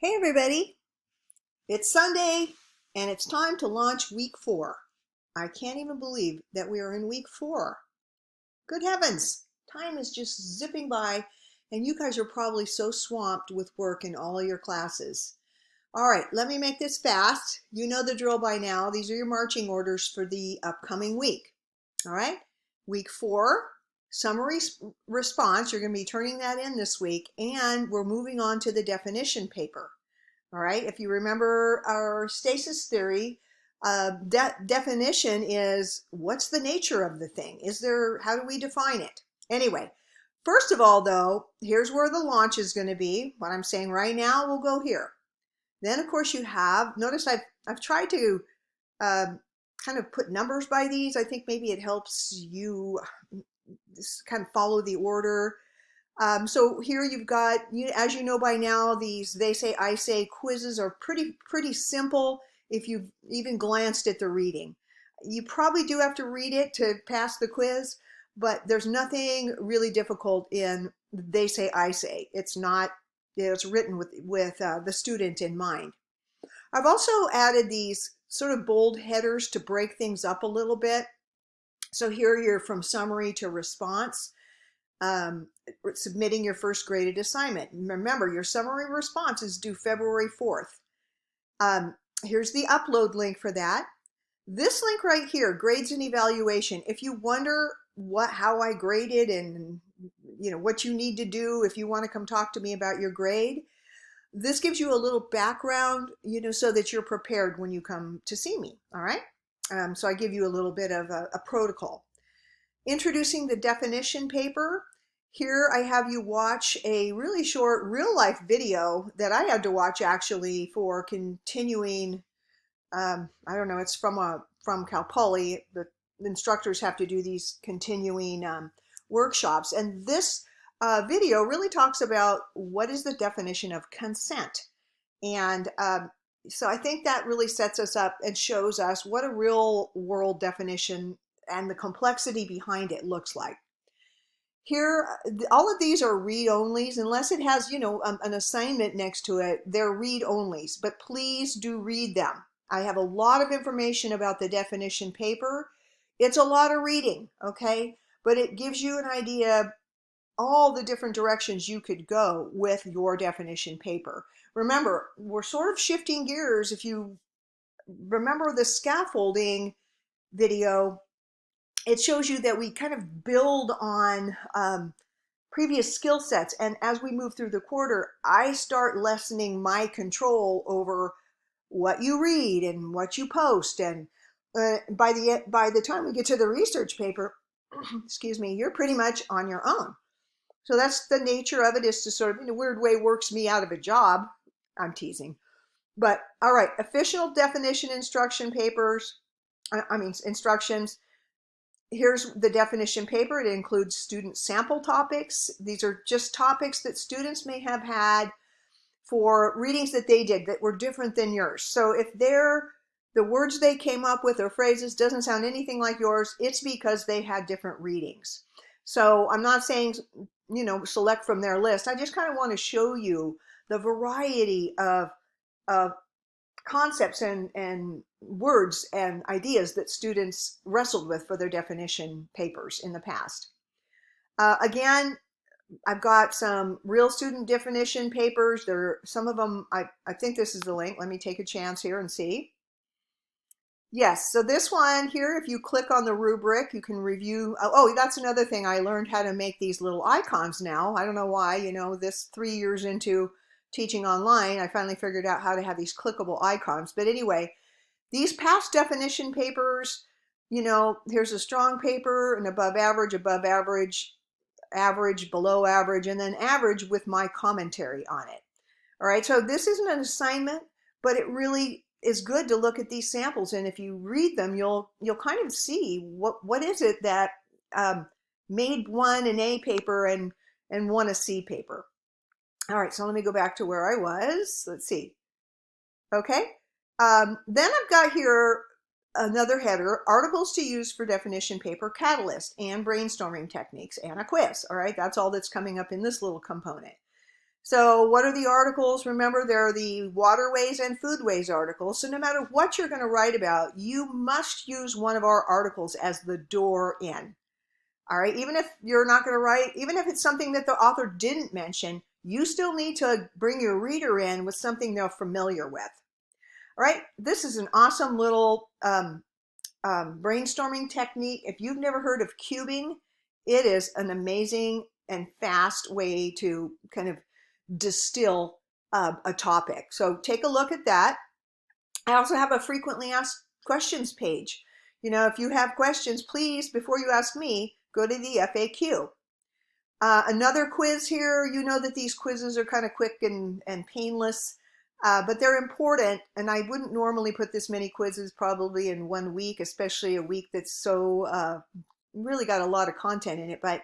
Hey everybody, it's Sunday and it's time to launch week 4. I can't even believe that we are in week 4. Good heavens, time is just zipping by and you guys are probably so swamped with work in all of your classes. All right, let me make this fast. You know the drill by now. These are your marching orders for the upcoming week. All right, week 4, summary response. You're going to be turning that in this week and we're moving on to the definition paper. All right, if you remember our stasis theory, definition is what's the nature of the thing? How do we define it? Anyway, first of all, though, here's where the launch is going to be. What I'm saying right now will go here. Then, of course, notice I've tried to uh, kind of put numbers by these. I think maybe it helps you just kind of follow the order. So here you've got, as you know by now, these they say, I say quizzes are pretty simple if you've even glanced at the reading. You probably do have to read it to pass the quiz, but there's nothing really difficult in they say, I say. It's not, it's written with the student in mind. I've also added these sort of bold headers to break things up a little bit. So here you're from summary to response. Submitting your first graded assignment. Remember, your summary response is due February 4th. Here's the upload link for that. This link right here, grades and evaluation. If you wonder how I graded and what you need to do if you want to come talk to me about your grade, this gives you a little background, so that you're prepared when you come to see me. All right. So I give you a little bit of a protocol. Introducing the definition paper. Here I have you watch a really short real-life video that I had to watch actually for continuing, I don't know, it's from Cal Poly. The instructors have to do these continuing workshops. And this video really talks about what is the definition of consent. And so I think that really sets us up and shows us what a real world definition and the complexity behind it looks like. Here, all of these are read-onlys, unless it has, an assignment next to it, they're read-onlys, but please do read them. I have a lot of information about the definition paper. It's a lot of reading, okay? But it gives you an idea all the different directions you could go with your definition paper. Remember, we're sort of shifting gears. If you remember the scaffolding video, it shows you that we kind of build on previous skill sets. And as we move through the quarter, I start lessening my control over what you read and what you post. And by the time we get to the research paper, excuse me, you're pretty much on your own. So that's the nature of it, is to sort of, in a weird way, works me out of a job. I'm teasing. But all right, official definition instruction papers, instructions. Here's the definition paper. It includes student sample topics. These are just topics that students may have had for readings that they did that were different than yours. So if the words they came up with or phrases doesn't sound anything like yours, it's because they had different readings. So I'm not saying, select from their list. I just kind of want to show you the variety of concepts and words and ideas that students wrestled with for their definition papers in the past. Again, I've got some real student definition papers. Some of them, I think this is the link. Let me take a chance here and see. Yes, so this one here, if you click on the rubric, you can review. Oh, that's another thing. I learned how to make these little icons now. I don't know why, this 3 years into teaching online, I finally figured out how to have these clickable icons. But anyway, these past definition papers, here's a strong paper, an above average, average, below average, and then average with my commentary on it. All right, so this isn't an assignment, but it really is good to look at these samples, and if you read them, you'll kind of see what is it that made one an A paper and one a C paper. All right, so let me go back to where I was. Let's see. Okay, then I've got here another header, articles to use for definition paper catalyst and brainstorming techniques and a quiz. All right, that's all that's coming up in this little component. So what are the articles? Remember, they're the waterways and foodways articles. So no matter what you're going to write about, you must use one of our articles as the door in. All right, even if you're not going to write, even if it's something that the author didn't mention, you still need to bring your reader in with something they're familiar with. All right, this is an awesome little brainstorming technique. If you've never heard of cubing, it is an amazing and fast way to kind of distill a topic. So take a look at that. I also have a frequently asked questions page. You know, if you have questions, please, before you ask me, go to the FAQ. Another quiz here. You know that these quizzes are kind of quick and painless, but they're important. And I wouldn't normally put this many quizzes probably in 1 week, especially a week that's so really got a lot of content in it. But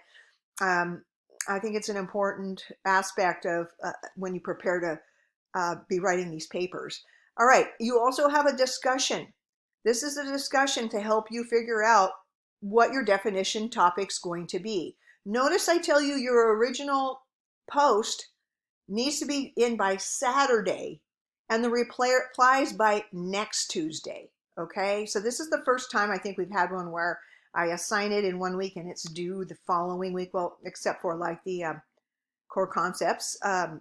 I think it's an important aspect of when you prepare to be writing these papers. All right, you also have a discussion. This is a discussion to help you figure out what your definition topic's going to be. Notice I tell you your original post needs to be in by Saturday and the replies by next Tuesday. Okay, so this is the first time I think we've had one where I assign it in 1 week and it's due the following week. Well, except for like the core concepts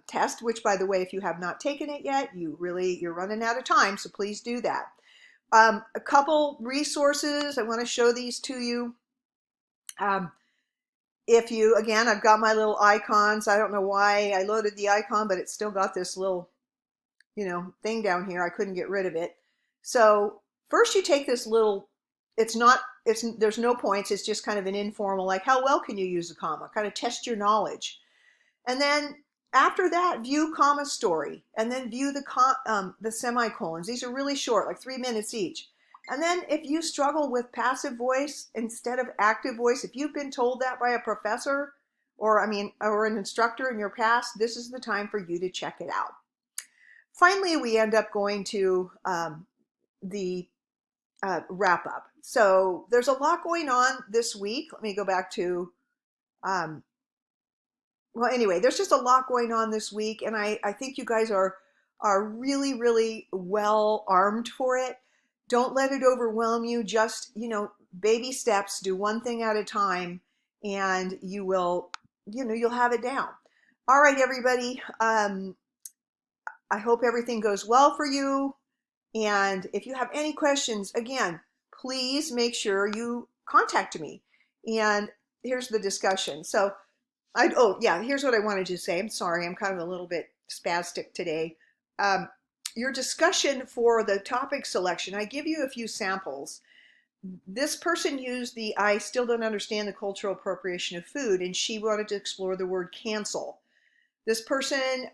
test, which by the way, if you have not taken it yet, you're running out of time. So please do that. A couple resources. I want to show these to you. If you, again, I've got my little icons. I don't know why I loaded the icon, but it's still got this little, thing down here. I couldn't get rid of it. So first you take this little, there's no points. It's just kind of an informal, like how well can you use a comma? Kind of test your knowledge. And then after that, view comma story, and then view the semicolons. These are really short, like 3 minutes each. And then if you struggle with passive voice instead of active voice, if you've been told that by a professor or an instructor in your past, this is the time for you to check it out. Finally, we end up going to the wrap up. So there's a lot going on this week. Let me go back to, well, anyway, there's just a lot going on this week, and I think you guys are really, really well armed for it. Don't let it overwhelm you. Just, baby steps, do one thing at a time, and you will, you'll have it down. All right, everybody. I hope everything goes well for you. And if you have any questions, again, please make sure you contact me. And here's the discussion. So, here's what I wanted to say. I'm sorry, I'm kind of a little bit spastic today. Your discussion for the topic selection, I give you a few samples. This person used I still don't understand the cultural appropriation of food, and she wanted to explore the word cancel. This person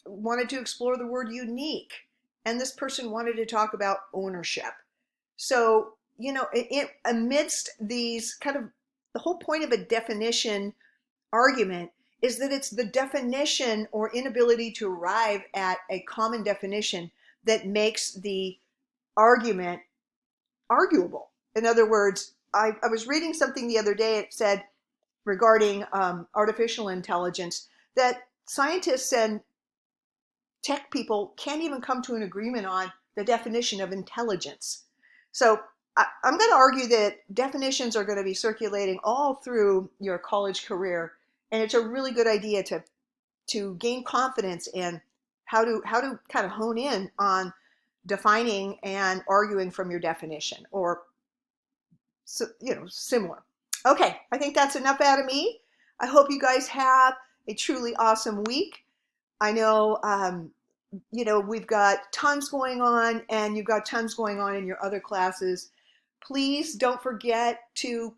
wanted to explore the word unique, and this person wanted to talk about ownership. So, amidst these kind of, the whole point of a definition argument is that it's the definition or inability to arrive at a common definition that makes the argument arguable. In other words, I was reading something the other day. It said regarding artificial intelligence that scientists and tech people can't even come to an agreement on the definition of intelligence. So I'm going to argue that definitions are going to be circulating all through your college career, and it's a really good idea to gain confidence in how to kind of hone in on defining and arguing from your definition, or similar. Okay, I think that's enough out of me. I hope you guys have a truly awesome week. I know we've got tons going on, and you've got tons going on in your other classes. Please don't forget to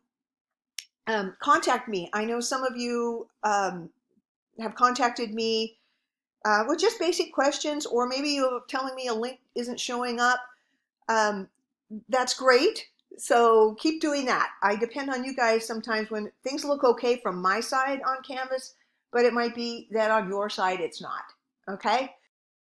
contact me. I know some of you have contacted me with just basic questions, or maybe you're telling me a link isn't showing up. That's great. So keep doing that. I depend on you guys sometimes when things look okay from my side on Canvas, but it might be that on your side it's not. Okay?